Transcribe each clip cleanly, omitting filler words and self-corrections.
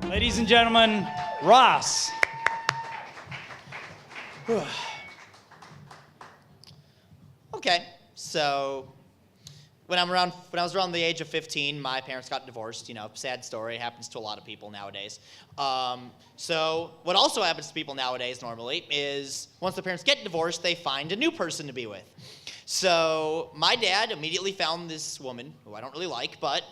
Ladies and gentlemen, Ross. Okay, so when I was around the age of 15, my parents got divorced. You know, sad story. It happens to a lot of people nowadays. So what also happens to people nowadays normally is once the parents get divorced, they find a new person to be with. So my dad immediately found this woman, who I don't really like, but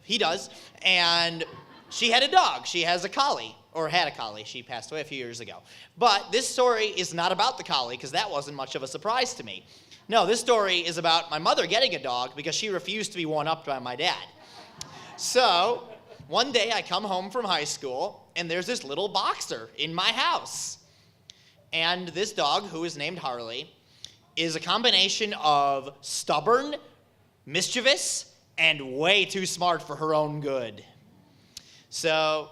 he does, and she had a dog. She has a collie, or had a collie. She passed away a few years ago. But this story is not about the collie, because that wasn't much of a surprise to me. No, this story is about my mother getting a dog because she refused to be one-upped by my dad. So one day I come home from high school, and there's this little boxer in my house. And this dog, who is named Harley, is a combination of stubborn, mischievous, and way too smart for her own good. So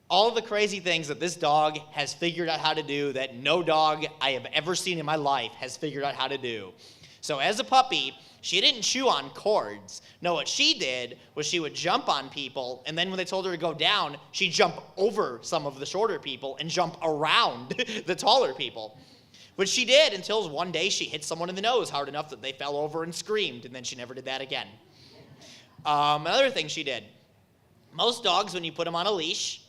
all of the crazy things that this dog has figured out how to do that no dog I have ever seen in my life has figured out how to do. So as a puppy, she didn't chew on cords. No, what she did was she would jump on people, and then when they told her to go down, she'd jump over some of the shorter people and jump around the taller people. Which she did until one day she hit someone in the nose hard enough that they fell over and screamed, and then she never did that again. Another thing she did. Most dogs, when you put them on a leash,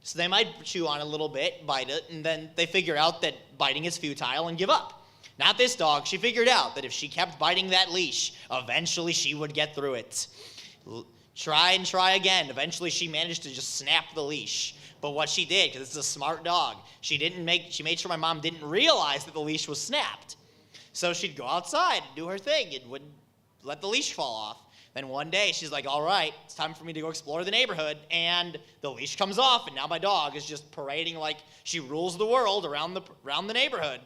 so they might chew on it a little bit, bite it, and then they figure out that biting is futile and give up. Not this dog. She figured out that if she kept biting that leash, eventually she would get through it. Try and try again. Eventually she managed to just snap the leash. But what she did, because this is a smart dog, she made sure my mom didn't realize that the leash was snapped. So she'd go outside and do her thing and wouldn't let the leash fall off. Then one day, she's like, all right, it's time for me to go explore the neighborhood, and the leash comes off, and now my dog is just parading like she rules the world around the neighborhood.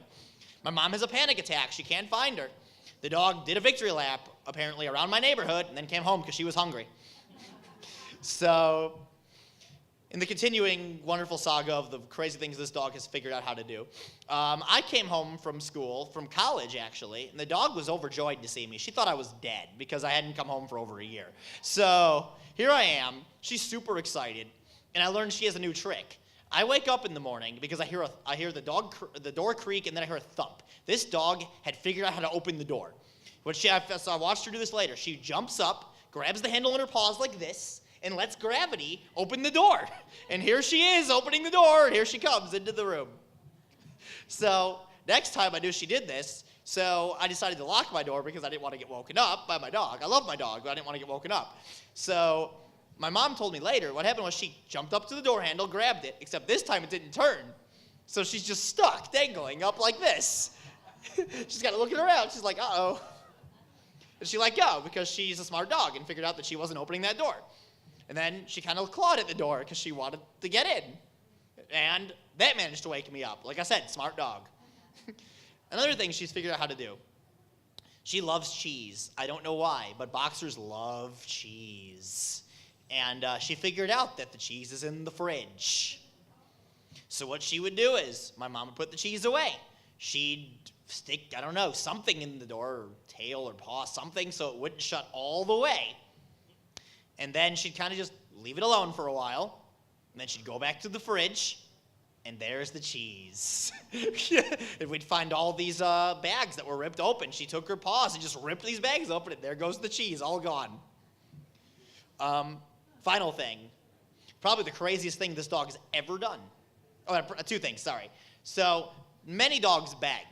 My mom has a panic attack. She can't find her. The dog did a victory lap, apparently, around my neighborhood, and then came home because she was hungry. So in the continuing wonderful saga of the crazy things this dog has figured out how to do, I came home from college actually, and the dog was overjoyed to see me. She thought I was dead because I hadn't come home for over a year. So here I am. She's super excited, and I learned she has a new trick. I wake up in the morning because I hear the door creak, and then I hear a thump. This dog had figured out how to open the door. So I watched her do this later. She jumps up, grabs the handle in her paws like this, and lets gravity open the door. And here she is opening the door, and here she comes into the room. So next time I knew she did this, so I decided to lock my door because I didn't want to get woken up by my dog. I love my dog, but I didn't want to get woken up. So my mom told me later what happened was she jumped up to the door handle, grabbed it, except this time it didn't turn. So she's just stuck, dangling up like this. She's got to look around. She's like, uh-oh. And she let go because she's a smart dog and figured out that she wasn't opening that door. And then she kind of clawed at the door because she wanted to get in. And that managed to wake me up. Like I said, smart dog. Another thing she's figured out how to do. She loves cheese. I don't know why, but boxers love cheese. And she figured out that the cheese is in the fridge. So what she would do is, my mom would put the cheese away. She'd stick, I don't know, something in the door, or tail or paw, something, so it wouldn't shut all the way. And then she'd kind of just leave it alone for a while. And then she'd go back to the fridge, and there's the cheese. And we'd find all these bags that were ripped open. She took her paws and just ripped these bags open, and there goes the cheese, all gone. Final thing. Probably the craziest thing this dog has ever done. Oh, two things, sorry. So, many dogs beg.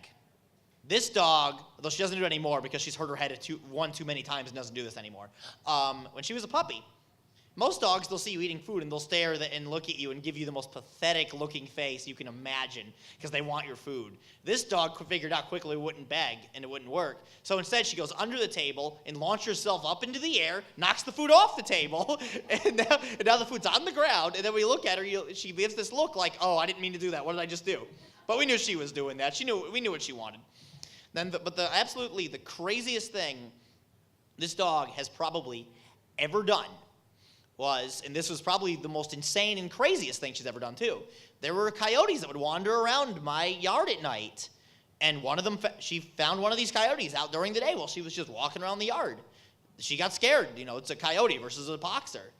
This dog, though she doesn't do it anymore because she's hurt her head one too many times and doesn't do this anymore. When she was a puppy, most dogs, they'll see you eating food and they'll stare and look at you and give you the most pathetic looking face you can imagine because they want your food. This dog figured out quickly it wouldn't beg and it wouldn't work. So instead she goes under the table and launches herself up into the air, knocks the food off the table, and now the food's on the ground. And then we look at her, she gives this look like, oh, I didn't mean to do that. What did I just do? But we knew she was doing that. We knew what she wanted. But absolutely the craziest thing this dog has probably ever done was, and this was probably the most insane and craziest thing she's ever done too, there were coyotes that would wander around my yard at night. And one of them, she found one of these coyotes out during the day while she was just walking around the yard. She got scared. It's a coyote versus a boxer.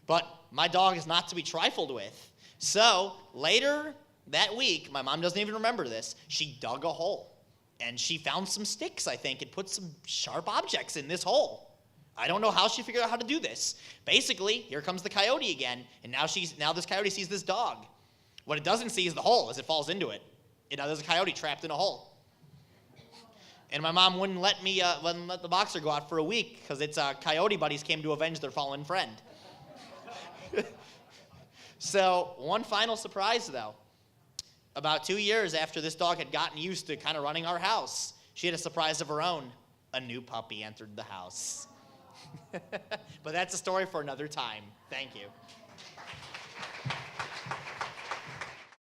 But my dog is not to be trifled with. So later that week, my mom doesn't even remember this, she dug a hole. And she found some sticks, I think, and put some sharp objects in this hole. I don't know how she figured out how to do this. Basically, here comes the coyote again, and now this coyote sees this dog. What it doesn't see is the hole as it falls into it. There's a coyote trapped in a hole. And my mom wouldn't let the boxer go out for a week because its coyote buddies came to avenge their fallen friend. So one final surprise, though. About 2 years after this dog had gotten used to kind of running our house, she had a surprise of her own. A new puppy entered the house. But that's a story for another time. Thank you.